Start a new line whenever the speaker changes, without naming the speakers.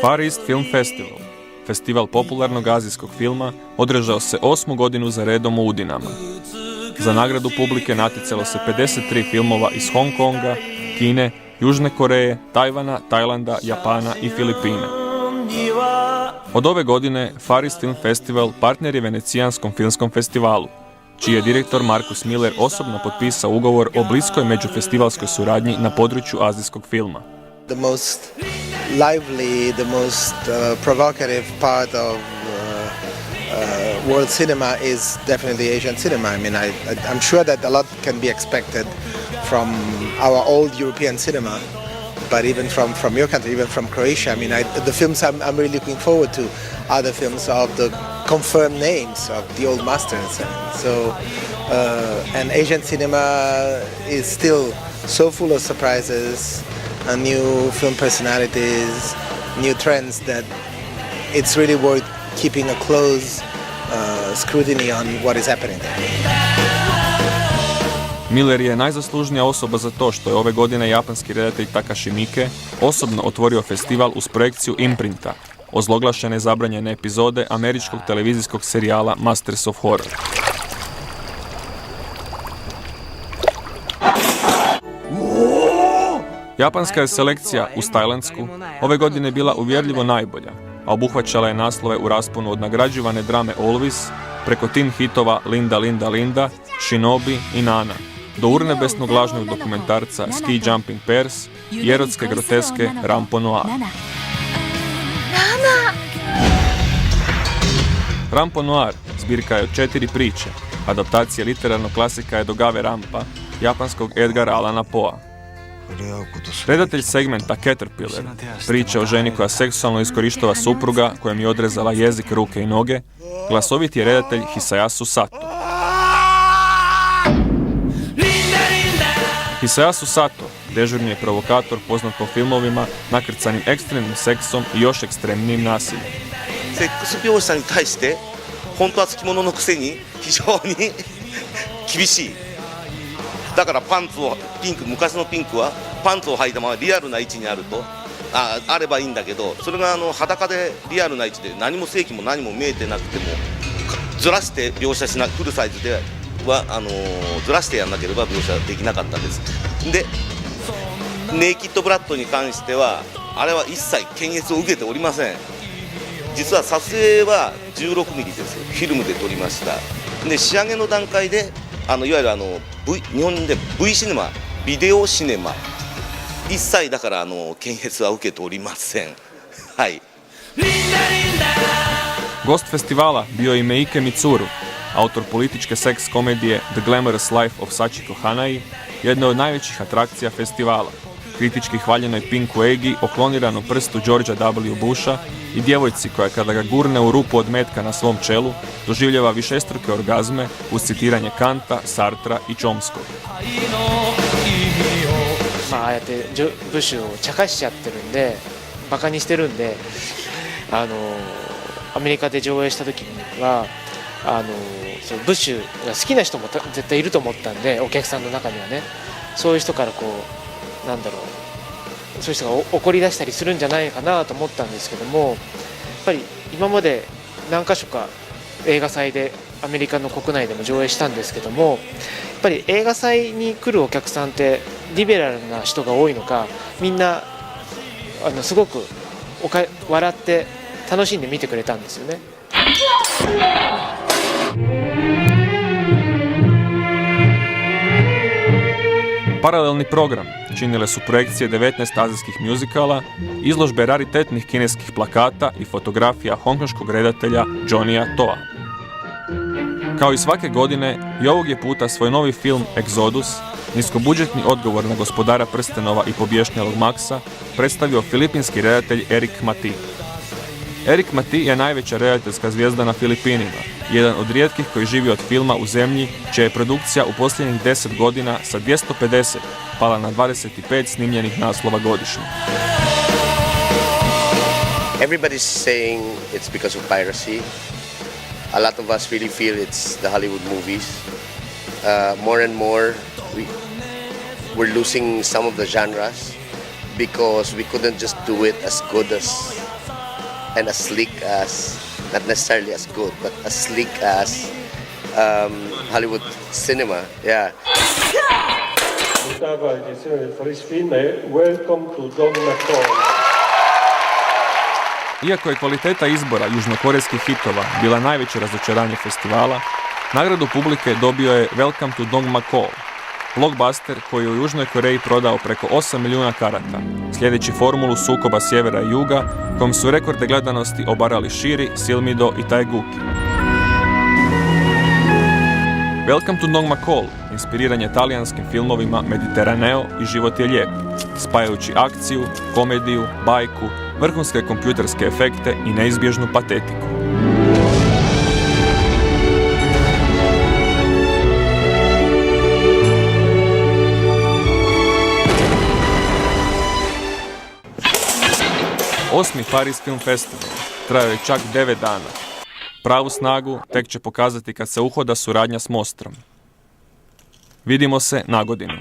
Far East Film Festival, festival popularnog azijskog filma, održao se 8. godinu za redom u Udinama. Za nagradu publike natjecalo se 53 filmova iz Hong Konga, Kine, Južne Koreje, Tajvana, Tajlanda, Japana i Filipina. Od ove godine Far East Film Festival partner je Venecijanskom filmskom festivalu, čiji je direktor Markus Miller osobno potpisao ugovor o bliskoj međufestivalskoj suradnji na području azijskog filma.
The most lively, the most provocative part of world cinema is definitely Asian cinema. I mean, I'm sure that a lot can be expected from our old European cinema, but even from your country, even from Croatia. I mean, the films I'm really looking forward to are the films of the confirmed names of the old masters. So, and Asian cinema is still so full of surprises, and new film personalities, new trends that it's really worth keeping a close scrutiny on what is happening there.
Miller je najzaslužnija osoba za to što je ove godine japanski redatelj Takashi Miike osobno otvorio festival uz projekciju Imprinta, ozloglašene zabranjene epizode američkog televizijskog serijala Masters of Horror. Japanska je selekcija uz tajlandsku ove godine bila uvjerljivo najbolja, a obuhvaćala je naslove u rasponu od nagrađivane drame Always, preko teen hitova Linda, Linda, Linda, Shinobi i Nana, do urnebesnog lažnog dokumentarca Ski Jumping Pairs i erotske groteske Rampo Noir. Rampo Noir zbirka je od 4 priče, adaptacija literarnog klasika Edogave Rampa, japanskog Edgara Allana Poea. Redatelj segmenta Caterpillar, priča o ženi koja seksualno iskorištava supruga kojem je odrezala jezik, ruke i noge, glasovit je redatelj Hisayasu Sato. Hisayasu Sato dežurni je provokator poznat po filmovima nakrcanim ekstremnim seksom i još ekstremnijim nasiljem.
セックス描写に対して本当はつきもののくせに非常に厳しい。だからパンツをピンク、昔のピンクはパンツを履いたままリアルな位置にあると あればいいんだけど、それが裸でリアルな位置で何も正規も何も見えてなくてもずらして描写しな、フルサイズではずらしてやんなければ描写できなかったんです。でネイキッドブラッドに関してはあれは一切検閲を受けておりません。実は撮影は16ミリです。フィルムで撮りました。で仕上げの段階でいわゆる日本で V シネマ、ビデオシネマ一切だから検閲は受けておりません。はい。
Gost festivala bio je i Meike Mitsuru, autor političke seks komedije The Glamorous Life of Sachiko Hanai, jedna od najvećih atrakcija festivala. Kritički hvaljenoj Pinku Egi, okloniranom prstu Georgea W. Busha i djevojci koja kada ga gurne u rupu od metka na svom čelu, doživljava višestruke orgazme uz citiranje Kanta, Sartra i Chomskog.
ああやってブッシュを茶化しちゃってるんで、バカにしてるんで、アメリカで上映した時にはそのブッシュが好きな人も絶対いると思ったんで、お客さんの中にはね、そういう人からこうなんだろう、そういう人が怒り出したりするんじゃないかなと思ったんですけども、やっぱり今まで何か所か映画祭でアメリカの国内でも上映したんですけども、やっぱり映画祭に来るお客さんってリベラルな人が多いのか、みんなすごく笑って楽しんで見てくれたんですよね。
Paralelni program činile su projekcije 19 azijskih muzikala, izložbe raritetnih kineskih plakata i fotografija hongkonškog redatelja Johnnya Toa. Kao i svake godine, i ovog je puta svoj novi film Exodus, niskobudžetni odgovor na Gospodara prstenova i Pobješnjelog Maxa, predstavio filipinski redatelj Eric Mati. Eric Mati je najveća redateljska zvijezda na Filipinima, jedan od rijetkih koji živi od filma u zemlji, čija je produkcija u posljednjih 10 godina sa 250 pala na 25 snimljenih naslova godišnje.
Everybody's saying it's because of piracy. A lot of us really feel it's the Hollywood movies. More and more we're losing some of the genres because we couldn't just do it as good as and as sleek as, not necessarily as good, but as sleek as Hollywood cinema. Yeah.
Ottava edizione del Paris Film è Welcome to Don McCall.
Iako je kvaliteta izbora južnokorejskih hitova bila najveće razočaranje festivala, nagradu publike dobio je Welcome to Dong Ma-Call, blockbuster koji je u Južnoj Koreji prodao preko 8 milijuna karata, sljedeći formulu sukoba sjevera i juga, kojom su rekorde gledanosti obarali Shiri, Silmido i Taeguki. Welcome to Dong Ma-Call inspiriran je talijanskim filmovima Mediteraneo i Život je lijep, spajajući akciju, komediju, bajku, vrhunske kompjuterske efekte i neizbježnu patetiku. Osmi Paris Film Festival trajao je čak 9 dana. Pravu snagu tek će pokazati kad se uhoda suradnja s Mostrom. Vidimo se na godinu.